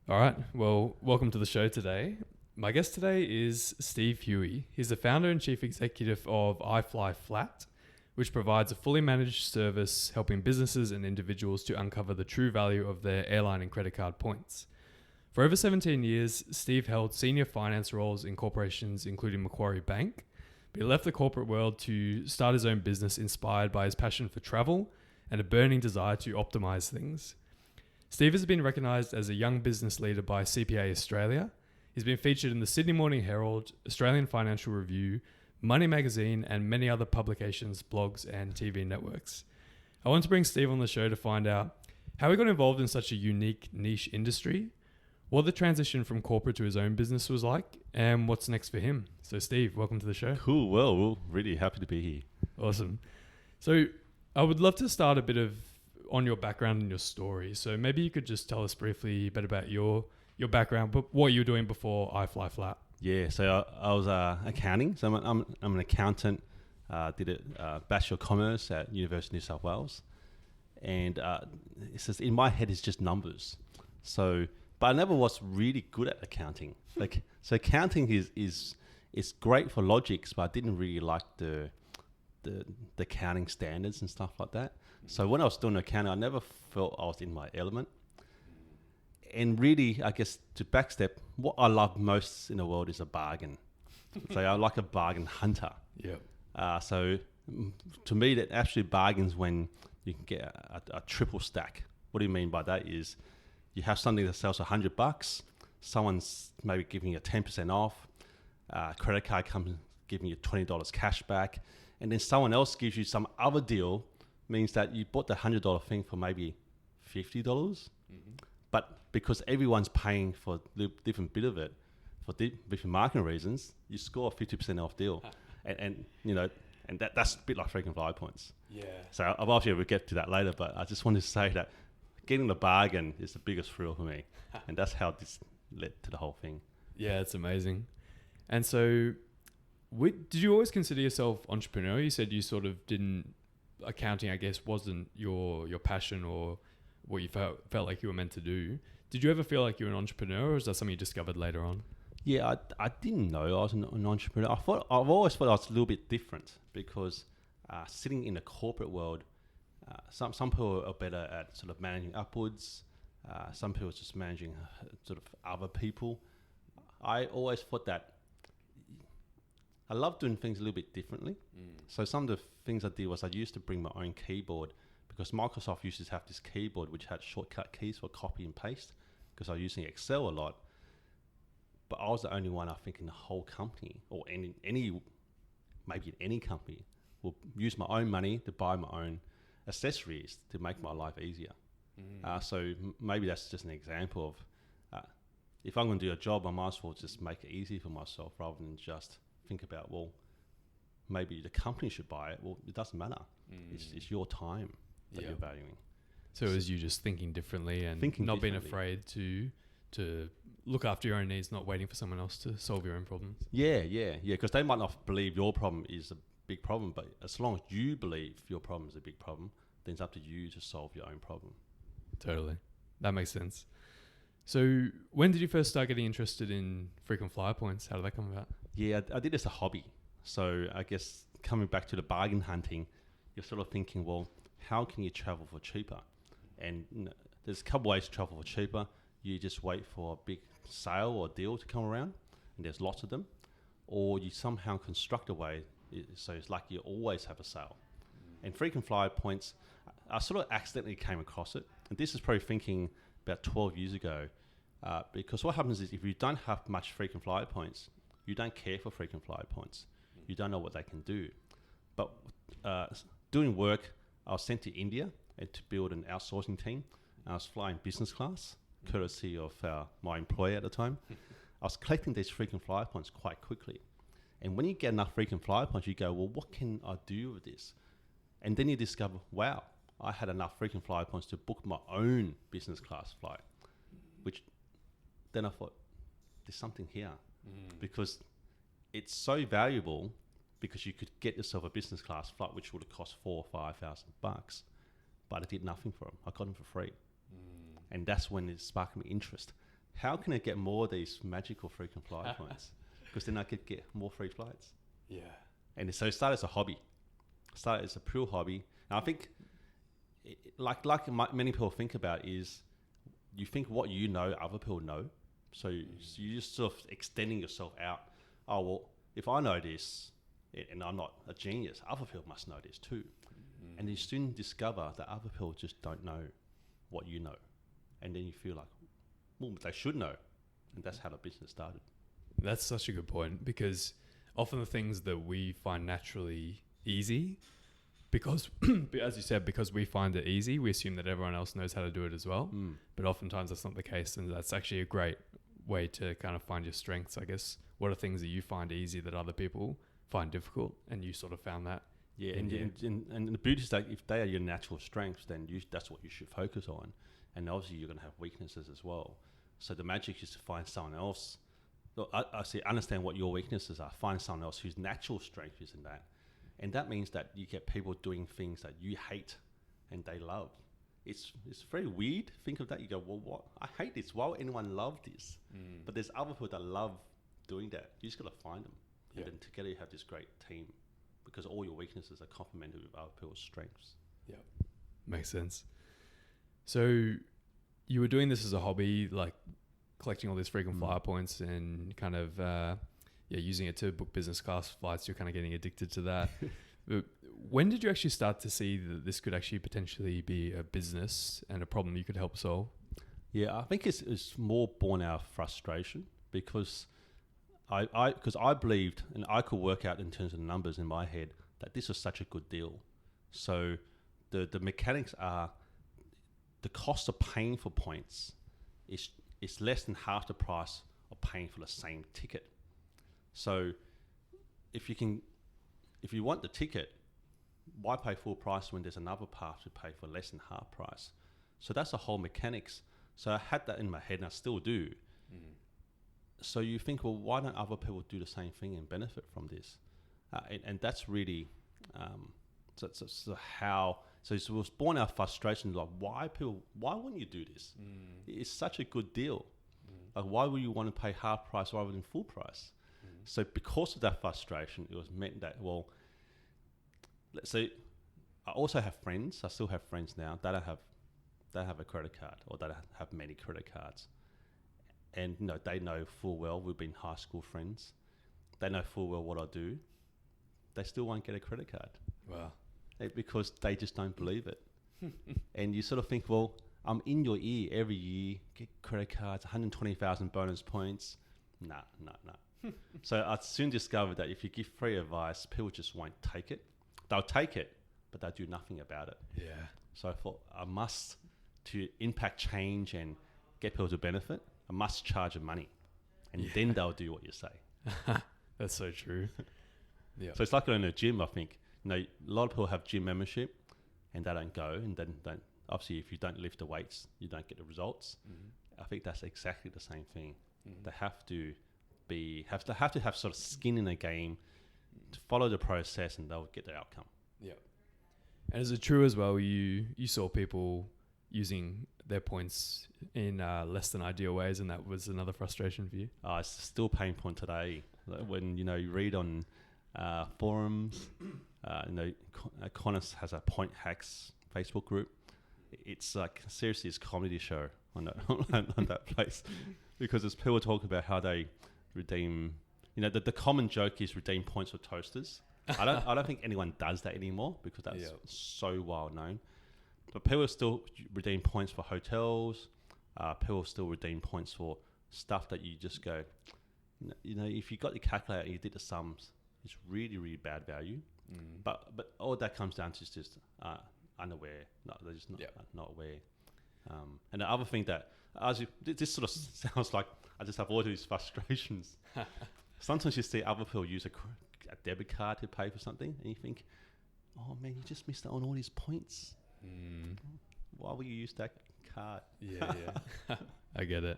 All right. Well, welcome to the show today. My guest today is Steve Hui. He's the founder and chief executive of iFLYflat, which provides a fully managed service helping businesses and individuals to uncover the true value of their airline and credit card points. For over 17 years, Steve held senior finance roles in corporations including Macquarie Bank, but he left the corporate world to start his own business inspired by his passion for travel and a burning desire to optimize things. Steve has been recognised as a young business leader by CPA Australia. He's been featured in the Sydney Morning Herald, Australian Financial Review, Money Magazine, and many other publications, blogs, and TV networks. I want to bring Steve on the show to find out how he got involved in such a unique niche industry, what the transition from corporate to his own business was like, and what's next for him. So Steve, welcome to the show. Cool. Well, we're really happy to be here. Awesome. So I would love to start a bit on your background and your story. So maybe you could just tell us briefly a bit about your background, but what you were doing before iFLYflat. Yeah, so I was accounting. So I'm an accountant. Did a Bachelor of Commerce at University of New South Wales, and it's just, in my head, it's just numbers. So, but I never was really good at accounting. So accounting is great for logics, but I didn't really like the accounting standards and stuff like that. So when I was doing accounting, I never felt I was in my element. And really, I guess to backstep, what I love most in the world is a bargain. So I like a bargain hunter. Yeah. So to me, that actually bargains when you can get a triple stack. What do you mean by that is you have something that sells $100, someone's maybe giving you 10% off, credit card comes giving you $20 cash back, and then someone else gives you some other deal, means that you bought the $100 thing for maybe $50. Mm-hmm. But because everyone's paying for a different bit of it, for different marketing reasons, you score a 50% off deal. And that's a bit like frequent flyer points. Yeah. So obviously we'll get to that later, but I just wanted to say that getting the bargain is the biggest thrill for me. And that's how this led to the whole thing. Yeah, it's amazing. And so did you always consider yourself entrepreneur? You said you sort of didn't, accounting, I guess, wasn't your passion or what you felt like you were meant to do. Did you ever feel like you were an entrepreneur, or is that something you discovered later on? Yeah, I didn't know I was an entrepreneur. I've always thought I was a little bit different because sitting in the corporate world, some people are better at sort of managing upwards. Some people are just managing sort of other people. I always thought that I love doing things a little bit differently. So some of the things I did was I used to bring my own keyboard because Microsoft used to have this keyboard which had shortcut keys for copy and paste because I was using Excel a lot. But I was the only one, I think, in the whole company or maybe in any company will use my own money to buy my own accessories to make my life easier. So maybe that's just an example of if I'm going to do a job, I might as well just make it easy for myself rather than just think about, well, maybe the company should buy it. Well, it doesn't matter. It's your time that you're valuing. So it was you just thinking differently and not being afraid to look after your own needs, not waiting for someone else to solve your own problems. Yeah. Because they might not believe your problem is a big problem, but as long as you believe your problem is a big problem, then it's up to you to solve your own problem. Totally. That makes sense. So when did you first start getting interested in frequent flyer points? How did that come about? Yeah, I did this as a hobby. So I guess coming back to the bargain hunting, you're sort of thinking, well, how can you travel for cheaper? And there's a couple ways to travel for cheaper. You just wait for a big sale or deal to come around, and there's lots of them. Or you somehow construct a way, so it's like you always have a sale. And frequent flyer points, I sort of accidentally came across it. And this is probably thinking about 12 years ago, because what happens is if you don't have much frequent flyer points, you don't care for frequent flyer points. You don't know what they can do. But doing work, I was sent to India to build an outsourcing team. I was flying business class, courtesy of my employer at the time. I was collecting these frequent flyer points quite quickly. And when you get enough frequent flyer points, you go, well, what can I do with this? And then you discover, wow, I had enough frequent flyer points to book my own business class flight, which then I thought, there's something here. Because it's so valuable because you could get yourself a business class flight which would have cost $4,000 or $5,000, but I did nothing for them. I got them for free. And that's when it sparked my interest. how can I get more of these magical frequent flyer points? Because then I could get more free flights. Yeah. And so it started as a hobby. Started as a pure hobby. And I think, many people think about is, you think what you know, other people know. So you're just sort of extending yourself out. Oh, well, if I know this, and I'm not a genius, other people must know this too. And you soon discover that other people just don't know what you know. And then you feel like, well, they should know. And that's how the business started. That's such a good point, because often the things that we find naturally easy, because as you said, because we find it easy, we assume that everyone else knows how to do it as well. But oftentimes that's not the case, and that's actually a great way to kind of find your strengths, I guess. What are things that you find easy that other people find difficult, and you sort of found that? Yeah, and the beauty is that if they are your natural strengths, then that's what you should focus on. And obviously you're going to have weaknesses as well. So the magic is to find someone else. Look, I say, understand what your weaknesses are. Find someone else whose natural strength is in that. And that means that you get people doing things that you hate and they love. It's very weird. Think of that. You go, well, what? I hate this. Why would anyone love this? But there's other people that love doing that. You just got to find them. And then together you have this great team, because all your weaknesses are complemented with other people's strengths. Yeah. Makes sense. So you were doing this as a hobby, like collecting all these frequent flyer points and kind of using it to book business class flights. You're kind of getting addicted to that. When did you actually start to see that this could actually potentially be a business and a problem you could help solve? Yeah, I think it's more born out of frustration, because I believed, and I could work out in terms of numbers in my head, that this was such a good deal. So the mechanics are, the cost of paying for points is less than half the price of paying for the same ticket. So if you want the ticket, why pay full price when there's another path to pay for less than half price? So that's the whole mechanics. So I had that in my head, and I still do. So you think, well, why don't other people do the same thing and benefit from this? And that's really So it was born out of frustration, like, why wouldn't you do this? It's such a good deal. Like, why would you want to pay half price rather than full price? So because of that frustration, it was meant that, well, let's say, I also have friends. I still have friends now that have a credit card, or that have many credit cards. And they know full well we've been high school friends. They know full well what I do. They still won't get a credit card. Wow. Because they just don't believe it. And you sort of think, well, I'm in your ear every year, get credit cards, 120,000 bonus points. Nah. So I soon discovered that if you give free advice, people just won't take it. They'll take it, but they'll do nothing about it. Yeah. So I thought, to impact change and get people to benefit, I must charge them money. And then they'll do what you say. That's so true. Yeah. So it's like going to a gym, I think. A lot of people have gym membership and they don't go, and then obviously if you don't lift the weights, you don't get the results. I think that's exactly the same thing. They have to have sort of skin in the game to follow the process, and they'll get the outcome. Yeah. And is it true as well, you saw people using their points in less than ideal ways, and that was another frustration for you? It's still a pain point today. When you read on forums, Qantas has a Point Hacks Facebook group. It's like, seriously, it's a comedy show on that place, because there's people talk about how they redeem. The common joke is redeem points for toasters. I don't think anyone does that anymore, because that's so well known. But people still redeem points for hotels. People still redeem points for stuff that you just go, if you got your calculator and you did the sums, it's really, really bad value. But all that comes down to is just unaware. They're just not aware. And the other thing that, this sort of sounds like I just have all these frustrations. Sometimes you see other people use a debit card to pay for something, and you think, oh man, you just missed out on all these points. Why would you use that card? Yeah. I get it.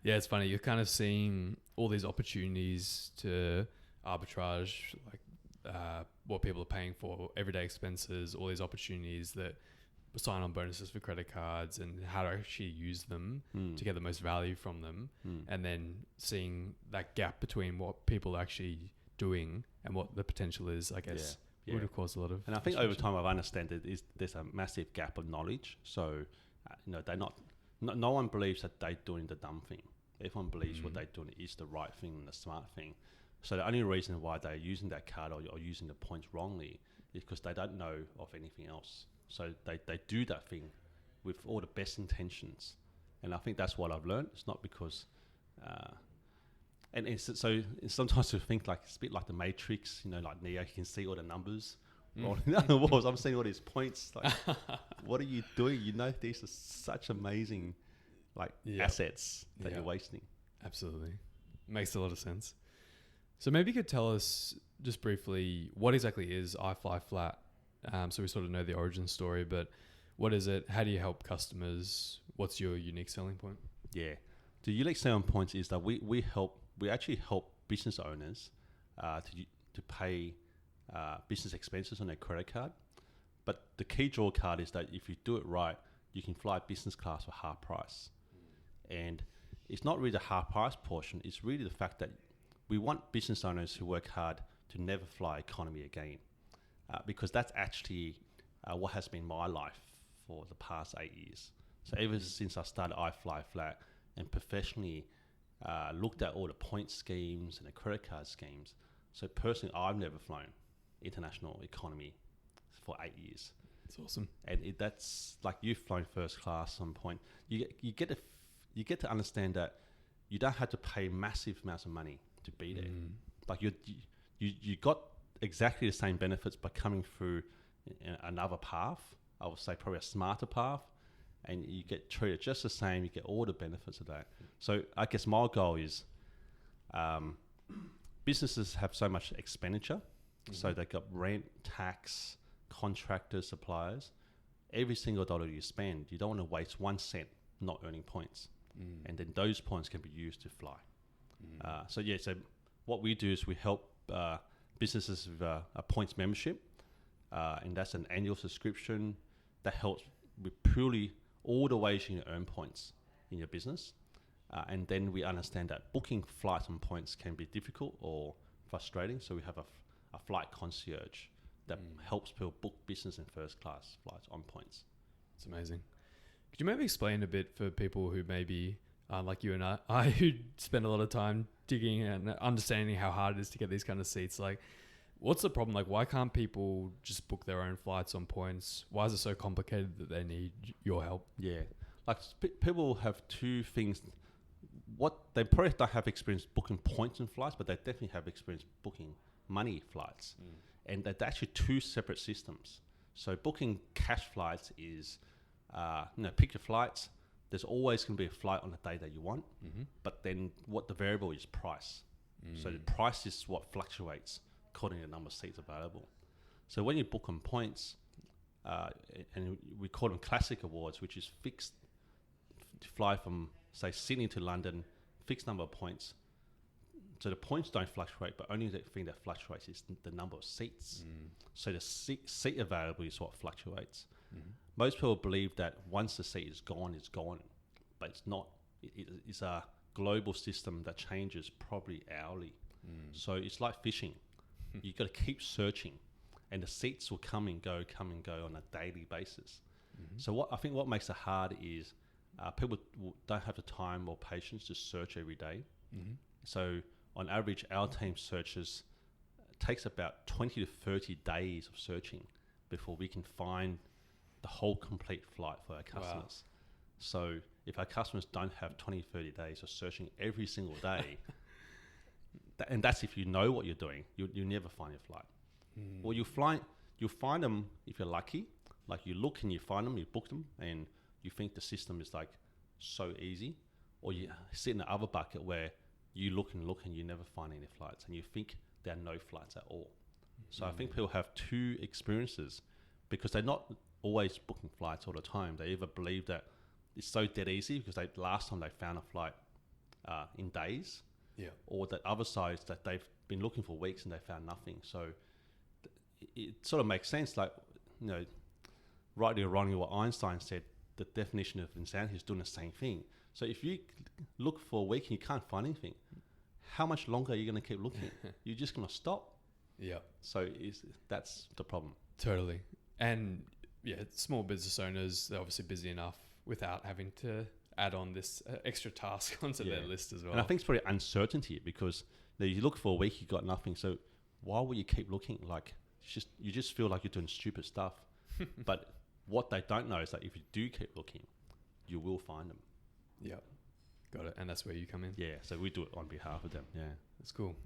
Yeah, it's funny. You're kind of seeing all these opportunities to arbitrage, like what people are paying for, everyday expenses, all these opportunities that sign-on bonuses for credit cards and how to actually use them to get the most value from them, and then seeing that gap between what people are actually doing and what the potential is, I guess, would have caused a lot of. And I think over time I've understood that there's a massive gap of knowledge. So, they're not, no one believes that they're doing the dumb thing. Everyone believes what they're doing is the right thing and the smart thing. So the only reason why they're using that card or using the points wrongly is because they don't know of anything else. So they do that thing with all the best intentions. And I think that's what I've learned. It's not because... so sometimes you think like it's a bit like the Matrix, like Neo, you can see all the numbers rolling down the walls. I'm seeing all these points. Like, what are you doing? These are such amazing assets that you're wasting. Absolutely. Makes a lot of sense. So maybe you could tell us just briefly what exactly is iFLYflat. So we sort of know the origin story, but what is it? How do you help customers? What's your unique selling point? Yeah. The unique selling point is that we actually help business owners to pay business expenses on their credit card. But the key draw card is that if you do it right, you can fly business class for half price. And it's not really the half price portion, it's really the fact that we want business owners who work hard to never fly economy again. Because that's actually what has been my life for the past 8 years. So ever since I started iFLYflat and professionally looked at all the point schemes and the credit card schemes. So personally, I've never flown international economy for 8 years. That's awesome. And that's like you've flown first class at some point. You get to understand that you don't have to pay massive amounts of money to be there. Like you got exactly the same benefits by coming through another path. I would say probably a smarter path, and you get treated just the same. You get all the benefits of that. So I guess my goal is businesses have so much expenditure. So they've got rent, tax, contractors, suppliers. Every single dollar you spend, you don't want to waste 1 cent not earning points. And then those points can be used to fly. So what we do is we help businesses with a points membership, and that's an annual subscription that helps with purely all the ways you can earn points in your business. And then we understand that booking flights on points can be difficult or frustrating. So we have a flight concierge that helps people book business and first class flights on points. It's amazing. Could you maybe explain a bit for people who maybe, like you and I who spend a lot of time digging and understanding how hard it is to get these kind of seats? Like, what's the problem? Like, why can't people just book their own flights on points? Why is it so complicated that they need your help? Yeah. Like, people have two things. What they probably don't have experience booking points in flights, but they definitely have experience booking money flights. And they're actually two separate systems. So booking cash flights is, pick your flights. There's always going to be a flight on the day that you want. But then what the variable is price. So the price is what fluctuates according to the number of seats available. So when you book on points, and we call them classic awards, which is fixed to fly from, say, Sydney to London, fixed number of points. So the points don't fluctuate, but only the thing that fluctuates is the number of seats. So the seat available is what fluctuates. Most people believe that once the seat is gone, it's gone. But it's not. It's a global system that changes probably hourly. So it's like fishing. You've got to keep searching. And the seats will come and go on a daily basis. So what makes it hard is people don't have the time or patience to search every day. So on average, our team searches, takes about 20 to 30 days of searching before we can find the whole complete flight for our customers. Wow. So if our customers don't have 20, 30 days of searching every single day, and that's if you know what you're doing, you never find your flight. Or you'll find them if you're lucky. Like you look and you find them, you book them, and you think the system is like so easy. Or you sit in the other bucket where you look and you never find any flights, and you think there are no flights at all. So I think people have two experiences because they're not always booking flights all the time. They either believe that it's so dead easy because last time they found a flight in days, or that other side is that they've been looking for weeks and they found nothing. So it sort of makes sense. Like, rightly or wrongly, what Einstein said, the definition of insanity is doing the same thing. So if you look for a week and you can't find anything, how much longer are you going to keep looking? You're just going to stop. Yeah. So that's the problem. Totally. And yeah, small business owners, they're obviously busy enough without having to add on this extra task onto their list as well. And I think it's probably uncertainty because you look for a week, you got nothing. So why will you keep looking? Like, you just feel like you're doing stupid stuff. But what they don't know is that if you do keep looking, you will find them. Yeah. Got it. And that's where you come in. Yeah. So we do it on behalf of them. Yeah. That's cool.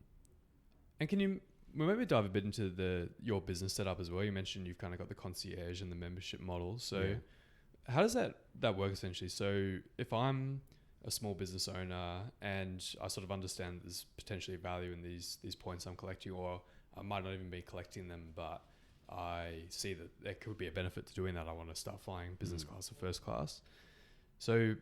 And we'll maybe dive a bit into your business setup as well. You mentioned you've kind of got the concierge and the membership model. So how does that work essentially? So if I'm a small business owner and I sort of understand there's potentially value in these points I'm collecting, or I might not even be collecting them, but I see that there could be a benefit to doing that. I want to start flying business class or first class. So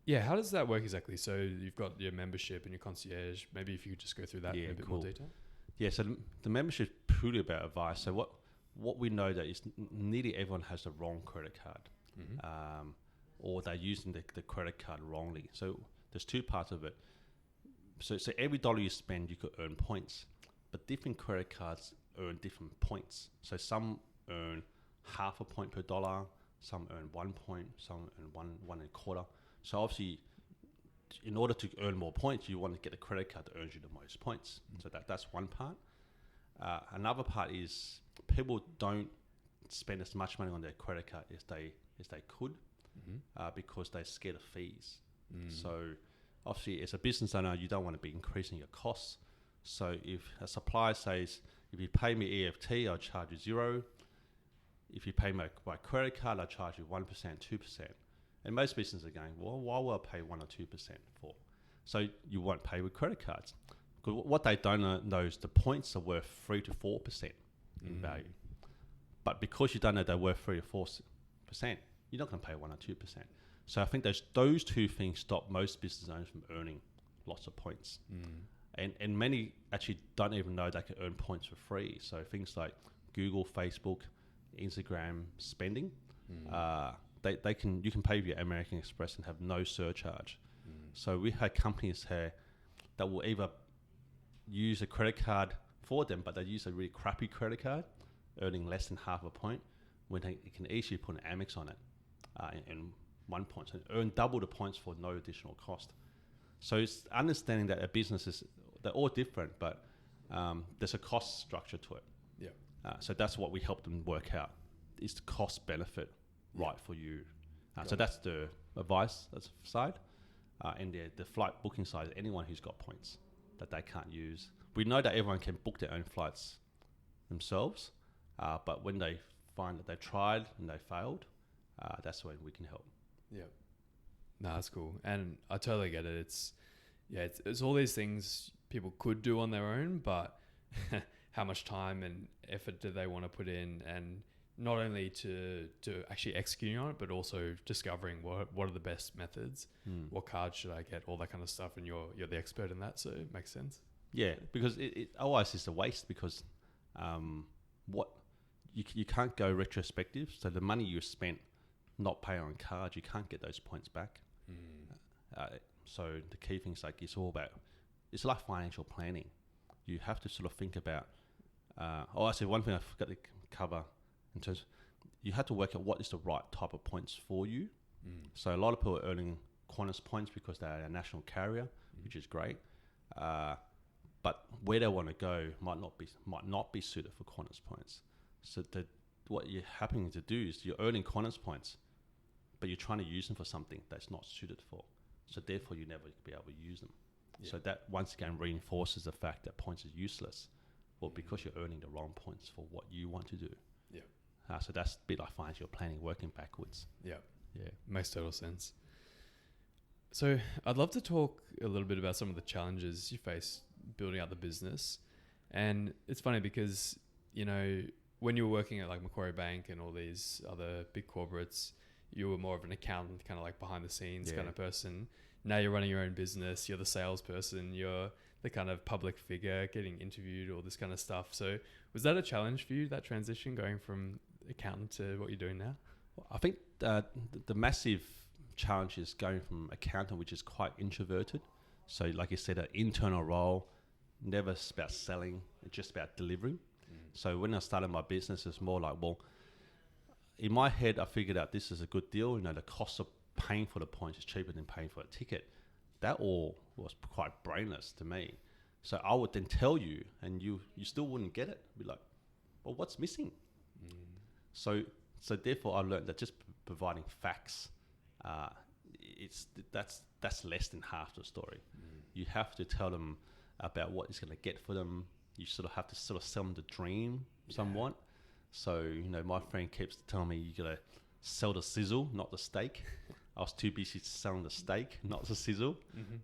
yeah, how does that work exactly? So you've got your membership and your concierge. Maybe if you could just go through that in a bit more detail. Yeah, so the membership is purely about advice. So what we know that is nearly everyone has the wrong credit card, or they're using the credit card wrongly. So there's two parts of it. So every dollar you spend, you could earn points, but different credit cards earn different points. So some earn half a point per dollar, some earn 1 point, some earn one and a quarter. So obviously, in order to earn more points, you want to get a credit card that earns you the most points. So that's one part. Another part is people don't spend as much money on their credit card as they could, because they're scared of fees. So obviously, as a business owner, you don't want to be increasing your costs. So if a supplier says, if you pay me EFT, I'll charge you 0. If you pay my credit card, I'll charge you 1%, 2%. And most businesses are going, well, why will I pay 1 or 2% for? So you won't pay with credit cards. Because what they don't know is the points are worth 3 to 4% in value. But because you don't know they're worth 3 or 4%, you're not going to pay 1 or 2%. So I think those two things stop most business owners from earning lots of points. And many actually don't even know they can earn points for free. So things like Google, Facebook, Instagram spending, you can pay via American Express and have no surcharge. So we had companies here that will either use a credit card for them, but they use a really crappy credit card, earning less than half a point, when they can easily put an Amex on it and 1 point, so earn double the points for no additional cost. So it's understanding that a business they're all different, but there's a cost structure to it. Yeah. So that's what we help them work out. Is the cost benefit right for you? So that's the advice side. And the flight booking side, anyone who's got points that they can't use. We know that everyone can book their own flights themselves, but when they find that they tried and they failed, that's when we can help. Yeah. No, that's cool. And I totally get it. It's all these things people could do on their own, but how much time and effort do they want to put in? And not only to actually executing on it, but also discovering what are the best methods, what cards should I get, all that kind of stuff. And you're the expert in that, so it makes sense. Yeah, because it otherwise it's a waste, because you can't go retrospective. So the money you spent not paying on cards, you can't get those points back. So the key thing is it's like financial planning. You have to sort of think about, actually one thing I forgot to cover in terms, you have to work out what is the right type of points for you. So a lot of people are earning Qantas points because they're a national carrier, which is great. But where they want to go might not be suited for Qantas points. So what you're happening to do is you're earning Qantas points, but you're trying to use them for something that's not suited for. So therefore, you never be able to use them. Yeah. So that once again reinforces the fact that points is useless. Well, because you're earning the wrong points for what you want to do. Yeah. So that's a bit like financial planning, working backwards. Yeah. Yeah. Makes total sense. So I'd love to talk a little bit about some of the challenges you face building out the business. And it's funny because, when you were working at like Macquarie Bank and all these other big corporates, you were more of an accountant, kind of like behind the scenes kind of person. Now you're running your own business. You're the salesperson. You're the kind of public figure getting interviewed, all this kind of stuff. So was that a challenge for you, that transition, going from accountant to what you're doing now? I think the massive challenge is going from accountant, which is quite introverted. So like you said, an internal role, never about selling, it's just about delivering. So when I started my business, it's more like, well, in my head, I figured out this is a good deal. The cost of paying for the points is cheaper than paying for a ticket. That all was quite brainless to me. So I would then tell you, and you still wouldn't get it. Be like, well, what's missing? So therefore, I learned that just providing facts, that's less than half the story. You have to tell them about what it's going to get for them. You sort of have to sort of sell them the dream somewhat. So, my friend keeps telling me you got to sell the sizzle, not the steak. I was too busy selling the steak, not the sizzle.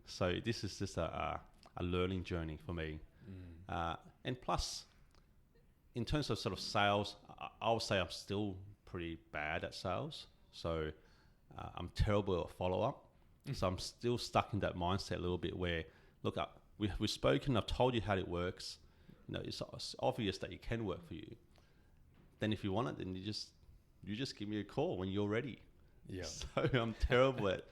So this is just a learning journey for me. And plus, in terms of sort of sales, I would say I'm still pretty bad at sales. So I'm terrible at follow-up. So I'm still stuck in that mindset a little bit where, look, we've spoken, I've told you how it works. It's obvious that it can work for you. Then if you want it, then you just give me a call when you're ready. Yeah. So I'm terrible at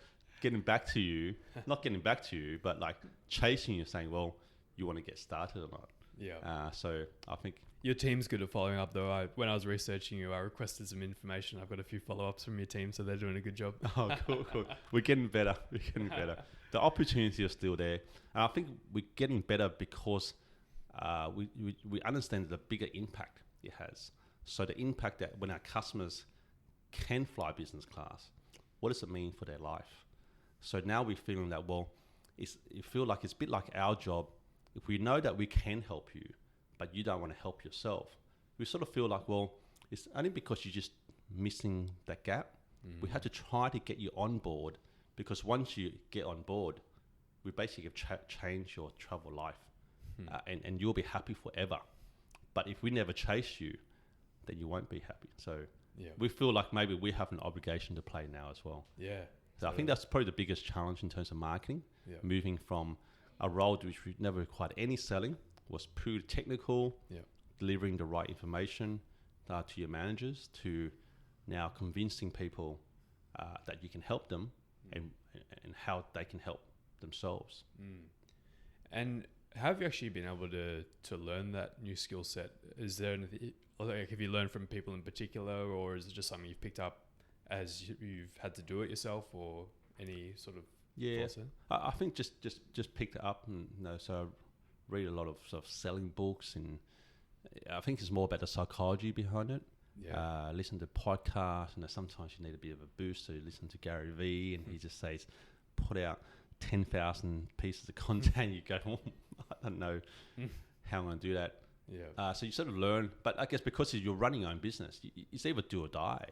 getting back to you, not getting back to you, but like chasing you, saying, well, you want to get started or not. Yeah. So I think your team's good at following up, though. When I was researching you, I requested some information. I've got a few follow-ups from your team, so they're doing a good job. Oh, cool. We're getting better. The opportunity is still there. And I think we're getting better because we understand the bigger impact it has. So the impact that when our customers can fly business class, what does it mean for their life? So now we're feeling that, well, it feel like it's a bit like our job. If we know that we can help you, but you don't want to help yourself, we sort of feel like, well, it's only because you're just missing that gap. We had to try to get you on board, because once you get on board, we basically change your travel life, and you'll be happy forever. But if we never chase you, then you won't be happy. So we feel like maybe we have an obligation to play now as well. Yeah. So I think that's probably the biggest challenge in terms of marketing, moving from a role which we never required any selling, was purely technical, delivering the right information to your managers, to now convincing people that you can help them and how they can help themselves. And how have you actually been able to learn that new skill set? Is there anything, like, have you learned from people in particular, or is it just something you've picked up as you've had to do it yourself, or any sort of thoughts there? I think just picked it up, and so I read a lot of sort of selling books, and I think it's more about the psychology behind it. Listen to podcasts, and sometimes you need a bit of a boost, so you listen to Gary Vee, and he just says, put out 10,000 pieces of content. You go, oh, I don't know how I'm going to do that. So you sort of learn, but I guess because you're running your own business, it's either do or die.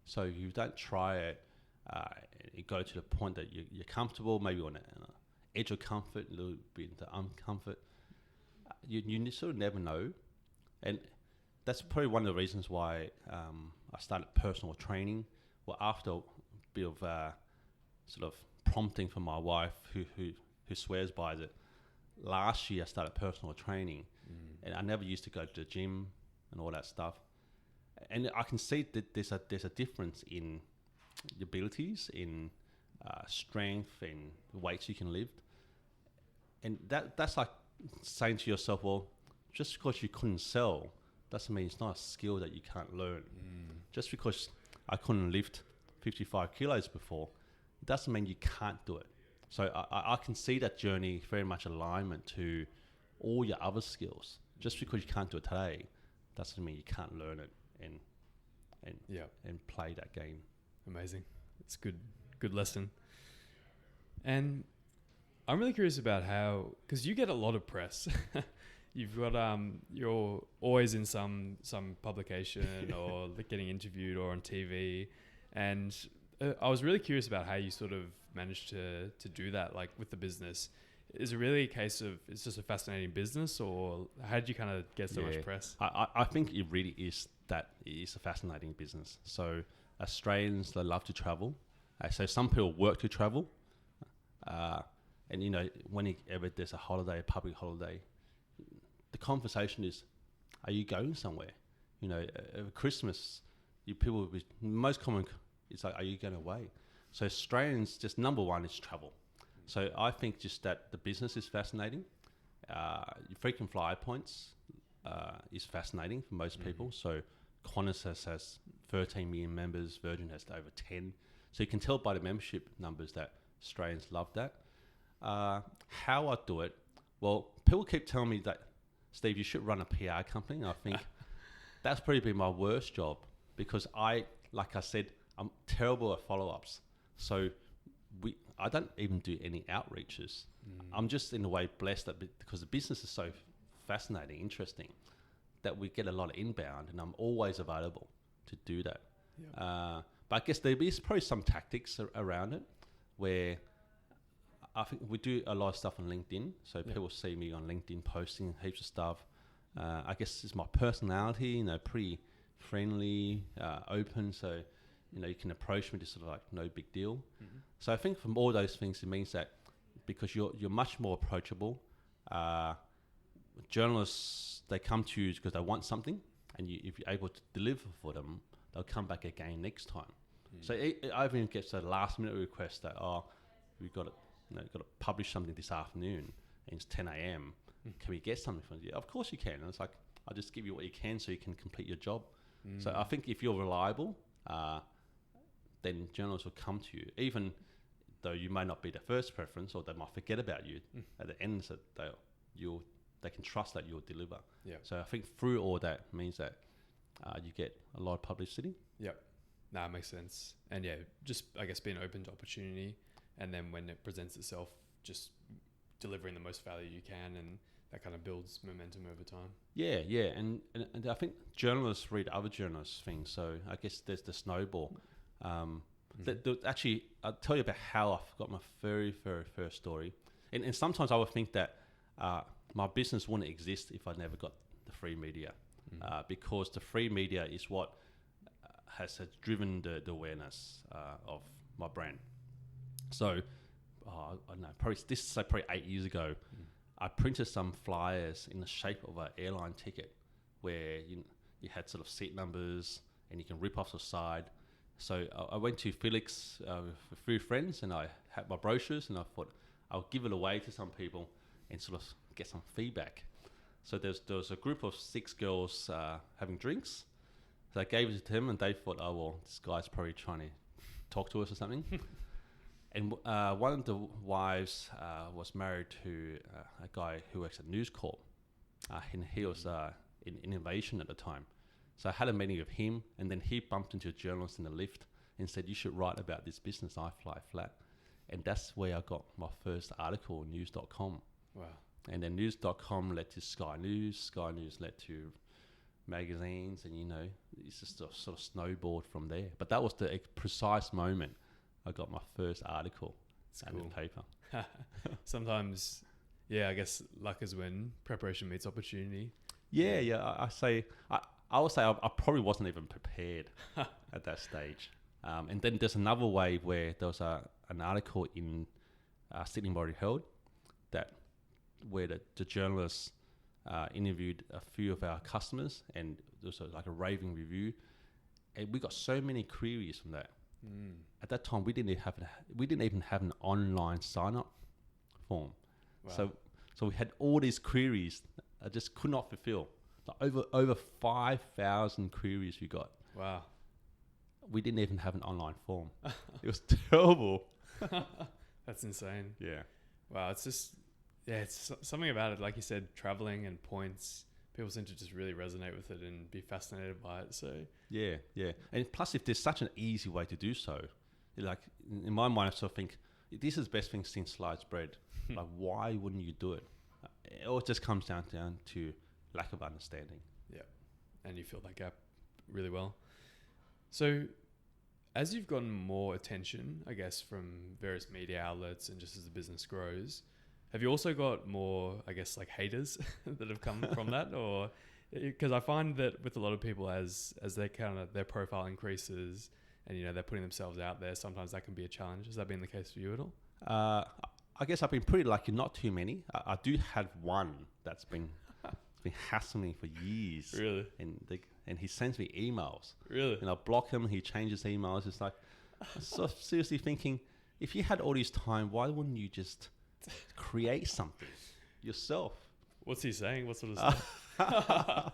So you don't try it, you go to the point that you're comfortable, maybe on an edge of comfort, a little bit into uncomfort. You sort of never know. And that's probably one of the reasons why I started personal training. Well, after a bit of sort of prompting from my wife, who swears by it, last year I started personal training, and I never used to go to the gym and all that stuff. And I can see that there's a difference in the abilities, in strength and weights you can lift. And that's like saying to yourself, well, just because you couldn't sell doesn't mean it's not a skill that you can't learn. Just because I couldn't lift 55 kilos before, it doesn't mean you can't do it. So I can see that journey very much alignment to all your other skills. Just because you can't do it today doesn't mean you can't learn it and play that game. Amazing. It's good lesson. And I'm really curious about how, because you get a lot of press. You've got you're always in some publication or getting interviewed or on TV, and I was really curious about how you sort of managed to do that, like with the business. Is it really a case of it's just a fascinating business, or how did you kind of get so much press? I think it really is that it is a fascinating business. So Australians, they love to travel. So some people work to travel. And, whenever there's a holiday, a public holiday, the conversation is, are you going somewhere? Over Christmas, people will be, most common, it's like, are you going away? So Australians, just number one is travel. So I think just that the business is fascinating. Frequent flyer points is fascinating for most people. So Qantas has 13 million members, Virgin has over 10. So you can tell by the membership numbers that Australians love that. How I do it, well, people keep telling me that, Steve, you should run a PR company. And I think that's probably been my worst job because like I said, I'm terrible at follow-ups. So I don't even do any outreaches. I'm just in a way blessed that because the business is so fascinating, interesting, that we get a lot of inbound and I'm always available to do that. But I guess there is probably some tactics around it where I think we do a lot of stuff on LinkedIn. So people see me on LinkedIn posting heaps of stuff. I guess it's my personality, pretty friendly, open. So, you can approach me just sort of like no big deal. So I think from all those things, it means that because you're much more approachable, journalists, they come to you because they want something, and if you're able to deliver for them, they'll come back again next time. So I even get a last minute request that, we've got to publish something this afternoon, and it's 10 a.m. Can we get something from you? Of course you can. And it's like, I'll just give you what you can so you can complete your job. So I think if you're reliable, then journalists will come to you, even though you may not be the first preference, or they might forget about you at the end, so they can trust that you'll deliver. So I think through all that means that you get a lot of publicity. Nah, it makes sense. And just I guess being open to opportunity, and then when it presents itself, just delivering the most value you can, and that kind of builds momentum over time. And I think journalists read other journalists' things, so I guess there's the snowball. Actually, I'll tell you about how I got my very, very first story. And sometimes I would think that my business wouldn't exist if I never got the free media, because the free media is what has driven the awareness of my brand. So, I don't know, probably 8 years ago, I printed some flyers in the shape of an airline ticket where you had sort of seat numbers and you can rip off the side. So I went to Felix with a few friends and I had my brochures and I thought I'll give it away to some people and sort of get some feedback. So there was a group of 6 girls having drinks. So I gave it to them and they thought, oh, well, this guy's probably trying to talk to us or something. And one of the wives was married to a guy who works at News Corp. And he was in innovation at the time. So I had a meeting with him, and then he bumped into a journalist in the lift and said, you should write about this business, iFLYflat. And that's where I got my first article on news.com. Wow. And then news.com led to Sky News led to magazines, and it's just a sort of snowboard from there. But that was the precise moment I got my first article in the paper. Sometimes, I guess luck is when preparation meets opportunity. I would say I probably wasn't even prepared at that stage. And then there's another way where there was an article in Sydney Morning Herald where the journalists interviewed a few of our customers, and there was like a raving review, and we got so many queries from that. At that time, we didn't even have an online sign-up form. Wow. So we had all these queries I just could not fulfill. Like over 5,000 queries we got. Wow. We didn't even have an online form. It was terrible. That's insane. Yeah. Wow. It's just, it's something about it. Like you said, traveling and points, people seem to just really resonate with it and be fascinated by it. So yeah. And plus, if there's such an easy way to do so, like in my mind, I sort of think this is the best thing since sliced bread. Like, why wouldn't you do it? It all just comes down to lack of understanding. Yeah. And you fill that gap really well. So as you've gotten more attention, I guess, from various media outlets and just as the business grows, have you also got more, I guess, like haters that have come from that? Or because I find that with a lot of people, as they kind of their profile increases and they're putting themselves out there, sometimes that can be a challenge. Has that been the case for you at all? I guess I've been pretty lucky, not too many. I do have one that's been hassling me for years. Really? And and he sends me emails. Really? And I block him. He changes emails. It's like, I'm so seriously thinking, if you had all this time, why wouldn't you just create something yourself? What's he saying? What sort of stuff?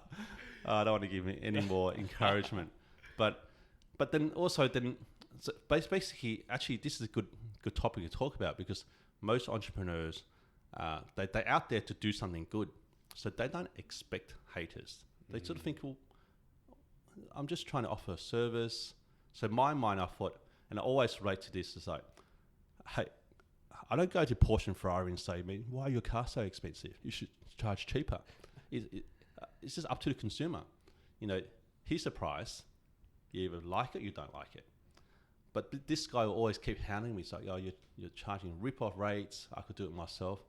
I don't want to give him any more encouragement, but then also so basically, actually, this is a good topic to talk about, because most entrepreneurs, they're out there to do something good, so they don't expect haters. They sort of think, well, I'm just trying to offer a service. So in my mind, I thought, and I always relate to this, is like, hey, I don't go to Porsche and Ferrari and say, man, why are your cars so expensive? You should charge cheaper. It's just up to the consumer. You know, here's the price. You either like it or you don't like it. But this guy will always keep hounding me. It's like, oh, you're charging rip-off rates. I could do it myself.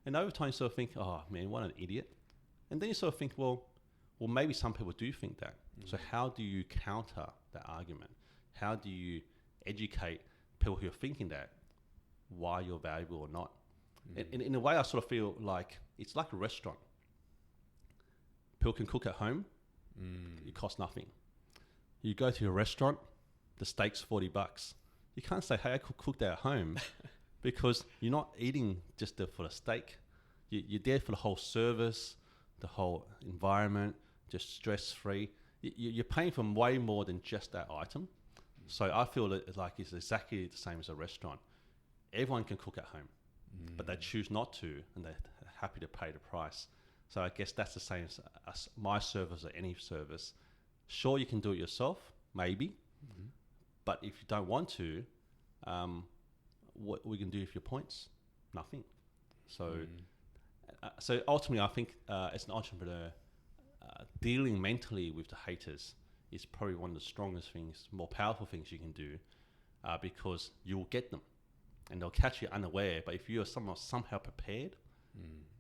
And over time, you sort of think, oh, man, what an idiot. And then you sort of think, well, maybe some people do think that. So how do you counter that argument? How do you educate people who are thinking that, why you're valuable or not? And in a way, I sort of feel like it's like a restaurant. People can cook at home. It costs nothing. You go to a restaurant, the steak's $40. You can't say, hey, I could cook that at home, because you're not eating just for the steak. You're there for the whole service, the whole environment, just stress-free. You're paying for way more than just that item. So I feel that like it's exactly the same as a restaurant. Everyone can cook at home, but they choose not to, and they're happy to pay the price. So I guess that's the same as my service or any service. Sure, you can do it yourself, maybe, but if you don't want to, what we can do with your points? Nothing. So, so ultimately, I think as an entrepreneur, dealing mentally with the haters is probably one of the strongest things, more powerful things you can do, because you'll get them, and they'll catch you unaware. But if you are somehow prepared,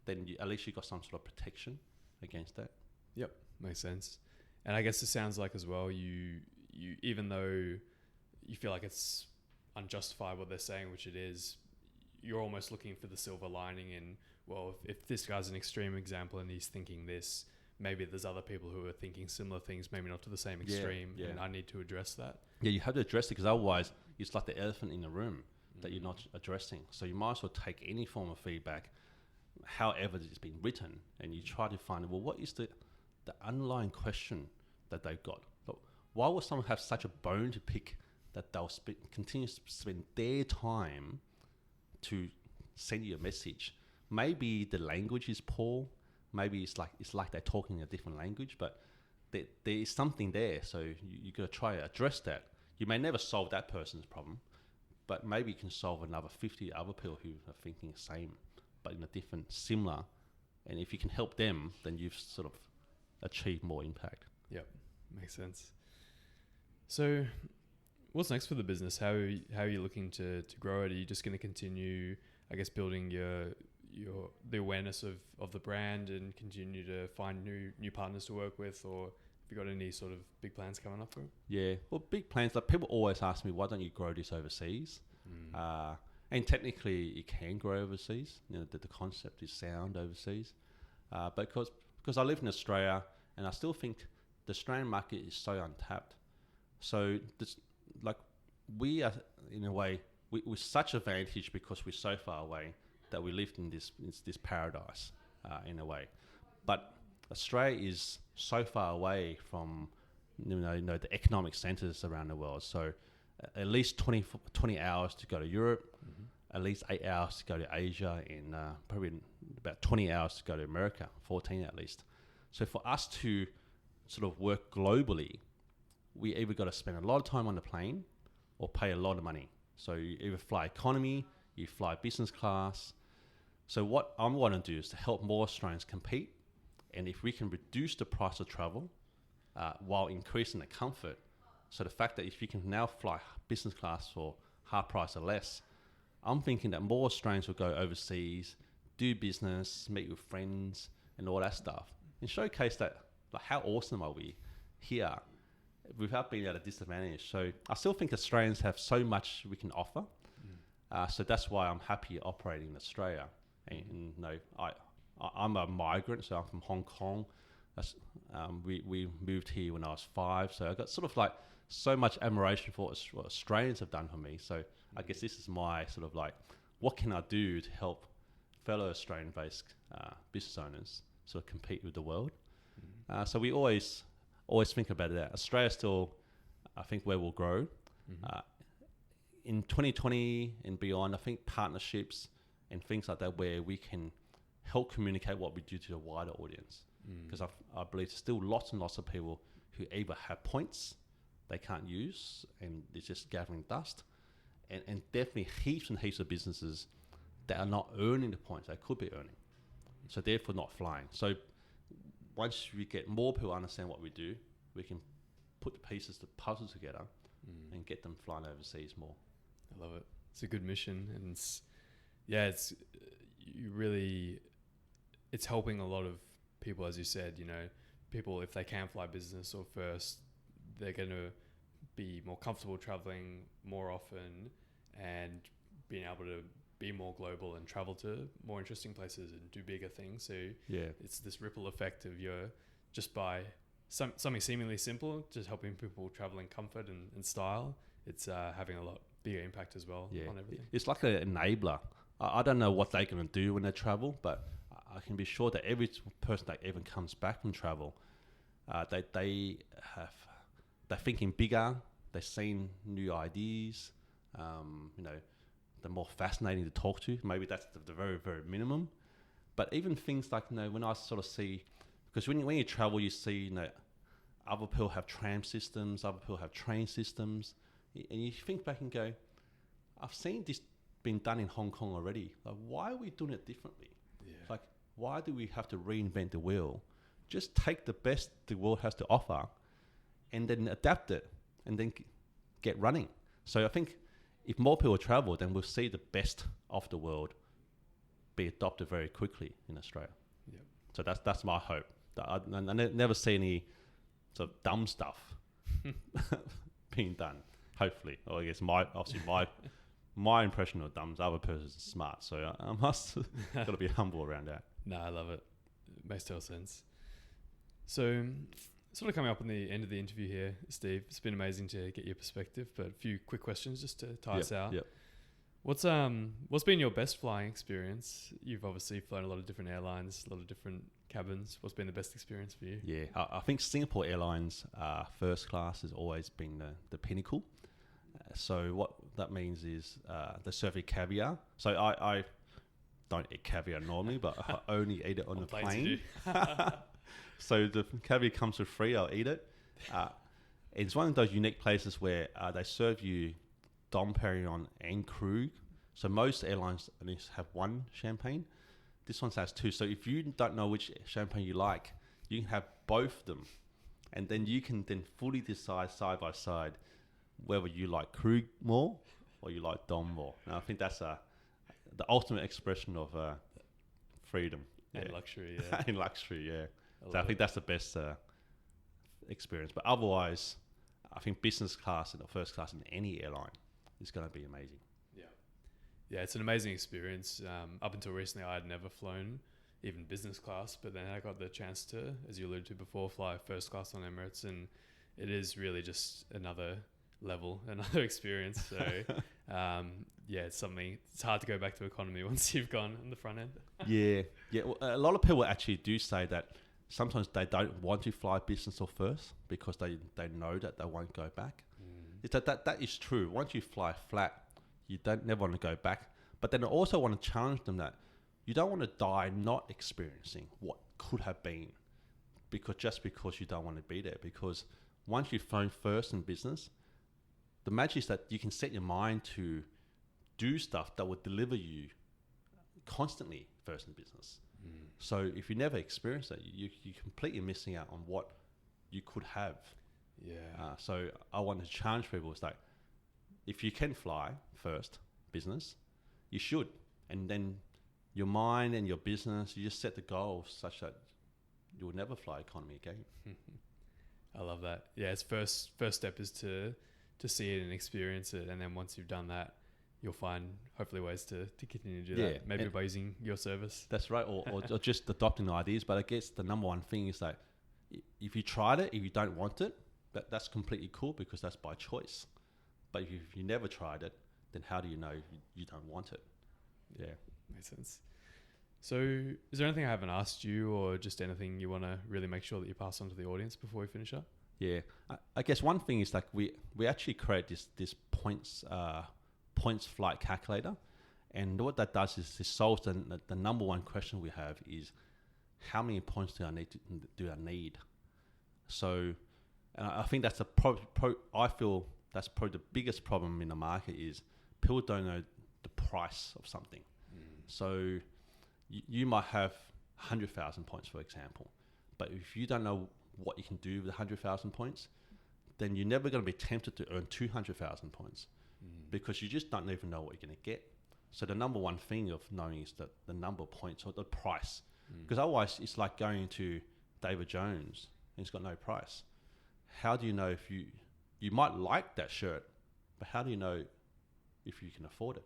then at least you've got some sort of protection against that. Yep, makes sense. And I guess it sounds like as well, you even though you feel like it's unjustified what they're saying, which it is, you're almost looking for the silver lining in, well, if this guy's an extreme example and he's thinking this, maybe there's other people who are thinking similar things, maybe not to the same extreme, and I need to address that. Yeah, you have to address it, because otherwise it's like the elephant in the room that you're not addressing. So you might as well take any form of feedback, however it's been written, and you try to find, well, what is the underlying question that they've got? Why would someone have such a bone to pick that they'll continue to spend their time to send you a message? Maybe the language is poor. Maybe it's like they're talking a different language, but there is something there. So you got to try to address that. You may never solve that person's problem, but maybe you can solve another 50 other people who are thinking the same, but in a different, similar. And if you can help them, then you've sort of achieved more impact. Yep, makes sense. So what's next for the business? How are you looking to grow it? Are you just going to continue, I guess, building the awareness of the brand and continue to find new partners to work with, or have you got any sort of big plans coming up for it? Yeah, well, big plans. Like, people always ask me, why don't you grow this overseas? And technically it can grow overseas. You know, the concept is sound overseas, but because I live in Australia, and I still think the Australian market is so untapped. So we are, in a way, we're such advantage because we're so far away that we lived in this paradise, in a way. But Australia is so far away from the economic centres around the world. So at least 20 hours to go to Europe, at least 8 hours to go to Asia, and probably about 20 hours to go to America, 14 at least. So for us to sort of work globally, we either got to spend a lot of time on the plane or pay a lot of money. So you either fly economy, you fly business class. So what I want to do is to help more Australians compete. And if we can reduce the price of travel while increasing the comfort, so the fact that if you can now fly business class for half price or less, I'm thinking that more Australians will go overseas, do business, meet with friends and all that stuff, and showcase that, like, how awesome are we here without being at a disadvantage. So I still think Australians have so much we can offer. So that's why I'm happy operating in Australia. And I'm a migrant, so I'm from Hong Kong. We moved here when I was 5, so I got sort of like so much admiration for what Australians have done for me. So I guess this is my sort of like, what can I do to help fellow Australian-based business owners sort of compete with the world? So we always think about that. Australia's still, I think, where we'll grow. In 2020 and beyond, I think partnerships and things like that where we can help communicate what we do to the wider audience. Because I believe there's still lots and lots of people who either have points they can't use and it's just gathering dust, and definitely heaps and heaps of businesses that are not earning the points they could be earning, so therefore not flying. So once we get more people understand what we do, we can put the pieces of the puzzle together and get them flying overseas more. I love it. It's a good mission, and it's helping a lot of people, as you said. People, if they can fly business or first, they're going to be more comfortable traveling more often and being able to be more global and travel to more interesting places and do bigger things. So it's this ripple effect of just by something seemingly simple, just helping people travel in comfort and style. It's having a lot bigger impact as well on everything. It's like an enabler. I don't know what they're going to do when they travel, but I can be sure that every person that even comes back from travel, they're thinking bigger. They're seeing new ideas. They're more fascinating to talk to. Maybe that's the very, very minimum. But even things like, when I sort of see, because when you travel, you see, other people have tram systems, other people have train systems, and you think back and go, I've seen this being done in Hong Kong already. Like, why are we doing it differently? Like, why do we have to reinvent the wheel? Just take the best the world has to offer and then adapt it and then get running. So I think if more people travel, then we'll see the best of the world be adopted very quickly in Australia. Yep. So that's my hope. I never see any sort of dumb stuff being done, hopefully. Or I guess my impression of dumb is other person's smart. So I must got to be humble around that. No, I love it. It makes total sense. So sort of coming up on the end of the interview here, Steve, it's been amazing to get your perspective, but a few quick questions just to tie us out. What's been your best flying experience? You've obviously flown a lot of different airlines, a lot of different cabins. What's been the best experience for you? Yeah, I think Singapore Airlines first class has always been the pinnacle. So what that means is they serve you caviar. So I don't eat caviar normally, but I only eat it on the plane. So the caviar comes for free. I'll eat it. It's one of those unique places where they serve you Dom Perignon and Krug. So most airlines only have one champagne. This one has two. So if you don't know which champagne you like, you can have both of them. And then you can then fully decide side by side whether you like Krug more or you like Dom more. And I think that's the ultimate expression of freedom. And luxury, In luxury, yeah. I think that's the best experience. But otherwise, I think business class and first class in any airline is going to be amazing. Yeah, it's an amazing experience. Up until recently, I had never flown even business class, but then I got the chance to, as you alluded to before, fly first class on Emirates, and it is really just another level, another experience. So it's something, it's hard to go back to economy once you've gone on the front end. Yeah. Well, a lot of people actually do say that sometimes they don't want to fly business or first because they know that they won't go back. That is true. Once you fly flat, you never want to go back. But then I also want to challenge them that you don't want to die not experiencing what could have been because you don't want to be there. Because once you've flown first in business, the magic is that you can set your mind to do stuff that would deliver you constantly first in business. So if you never experience that, you're completely missing out on what you could have. So I want to challenge people. It's like, if you can fly first business, you should. And then your mind and your business, you just set the goal such that you will never fly economy again. I love that. Yeah, it's first step is to see it and experience it. And then once you've done that, you'll find hopefully ways to continue to do that. Maybe by using your service. That's right. Or just adopting ideas. But I guess the number one thing is that if you tried it, if you don't want it, that's completely cool because that's by choice. But if you never tried it, then how do you know you don't want it? Yeah. Makes sense. So is there anything I haven't asked you, or just anything you want to really make sure that you pass on to the audience before we finish up? Yeah. I guess one thing is like we actually create this points flight calculator. And what that does is it solves the number one question we have is, how many points do I need? So, and I think that's I feel that's probably the biggest problem in the market is people don't know the price of something. So you might have 100,000 points, for example, but if you don't know what you can do with 100,000 points, then you're never going to be tempted to earn 200,000 points because you just don't even know what you're going to get. So the number one thing of knowing is the number of points or the price, because otherwise it's like going to David Jones and it's got no price. How do you know if you might like that shirt, but how do you know if you can afford it?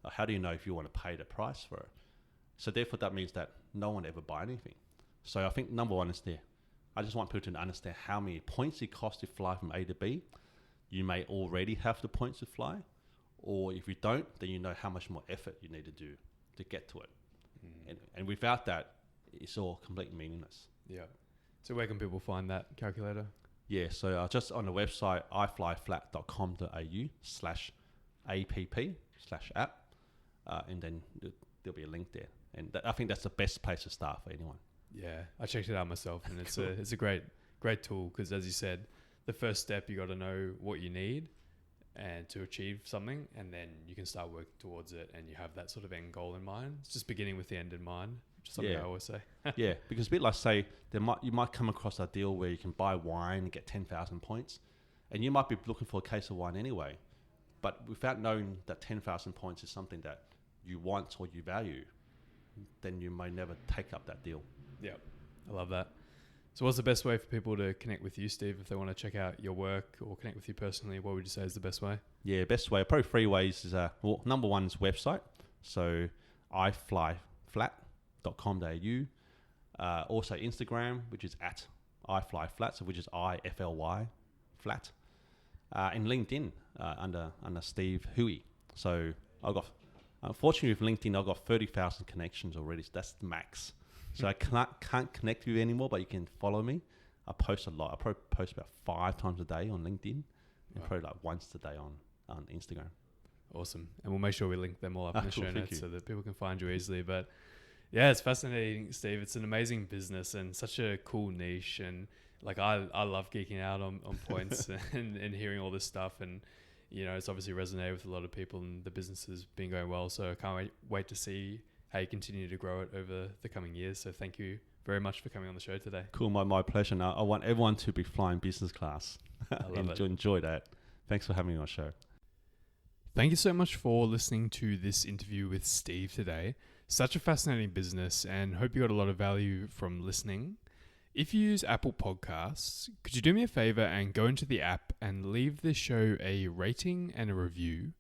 Or how do you know if you want to pay the price for it? So therefore that means that no one ever buy anything. So I think number one is there. I just want people to understand how many points it costs to fly from A to B. You may already have the points to fly, or if you don't, then you know how much more effort you need to do to get to it. And without that, it's all completely meaningless. Yeah. So where can people find that calculator? Yeah, so just on the website, iFLYflat.com.au/app, and then there'll be a link there. And I think that's the best place to start for anyone. Yeah, I checked it out myself, and it's Cool. it's a great tool because, as you said, the first step, you got to know what you need and to achieve something, and then you can start working towards it, and you have that sort of end goal in mind. It's just beginning with the end in mind, which is something I always say. Yeah, because a bit like, say, you might come across a deal where you can buy wine and get 10,000 points, and you might be looking for a case of wine anyway, but without knowing that 10,000 points is something that you want or you value, then you may never take up that deal. Yeah, I love that. So what's the best way for people to connect with you, Steve, if they want to check out your work or connect with you personally? What would you say is the best way? Yeah, best way, probably 3 ways is, number one is website. So iFLYflat.com.au. Also Instagram, which is at iFLYflat, so which is iFLY flat. And LinkedIn under Steve Hui. So unfortunately with LinkedIn, I've got 30,000 connections already. So that's the max. So I can't connect with you anymore, but you can follow me. I post a lot. I probably post about 5 times a day on LinkedIn, and probably like once a day on Instagram. Awesome. And we'll make sure we link them all up in the Cool, show thank notes you. so that people can find you easily. But yeah, it's fascinating, Steve. It's an amazing business and such a cool niche. And like I love geeking out on points and hearing all this stuff. And, you know, it's obviously resonated with a lot of people, and the business has been going well. So I can't wait to see how you continue to grow it over the coming years. So thank you very much for coming on the show today. Cool, my pleasure. Now, I want everyone to be flying business class. I love and it. to enjoy that. Thanks for having me on the show. Thank you so much for listening to this interview with Steve today. Such a fascinating business, and hope you got a lot of value from listening. If you use Apple Podcasts, could you do me a favor and go into the app and leave this show a rating and a review?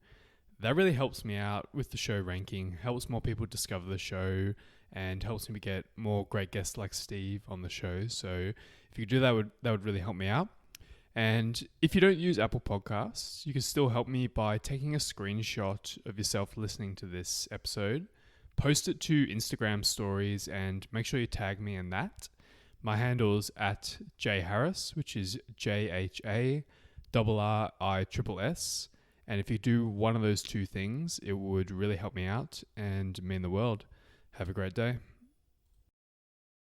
That really helps me out with the show ranking, helps more people discover the show, and helps me get more great guests like Steve on the show. So if you could do that, that would really help me out. And if you don't use Apple Podcasts, you can still help me by taking a screenshot of yourself listening to this episode, post it to Instagram stories, and make sure you tag me in that. My handle's at jharris, which is JHARRISS. And if you do one of those 2 things, it would really help me out and mean the world. Have a great day.